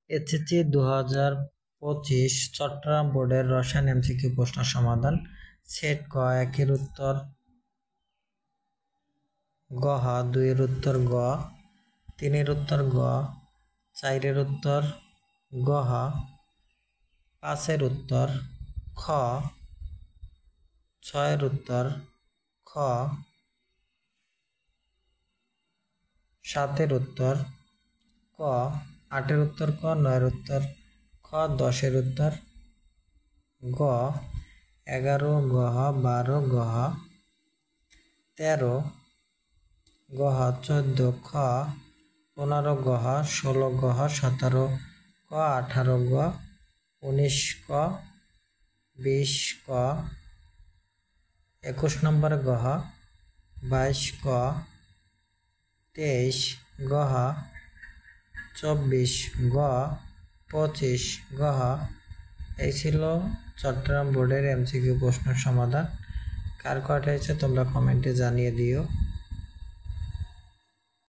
SSC 2025 Chittagong বোর্ডের রসায়ন MCQ প্রশ্ন সমাধান। সেট ক 1 এর উত্তর গ হ, 2 এর উত্তর গ, 3 এর উত্তর গ, 4 এর উত্তর গ হ, 5 এর উত্তর খ, 6 এর উত্তর খ, 7 এর উত্তর ক, 8 এর উত্তর ক, 9 এর উত্তর খ, 10 এর উত্তর গ, 11 গ হ, 12 গ হ, 13 গ হ, 14 খ, 15 গ হ, 16 গ হ, 17 ক, 18 গ, 19 ক, 20 ক, 21 নম্বর গ হ, 22 ক, 23 গ হ, 24 গ, 25 গ হ। এই ছিল চট্টগ্রাম বোর্ডের এমসিকিউ প্রশ্নের সমাধান। কার কয়টা হয়েছে তোমরা কমেন্টে জানিয়ে দিও।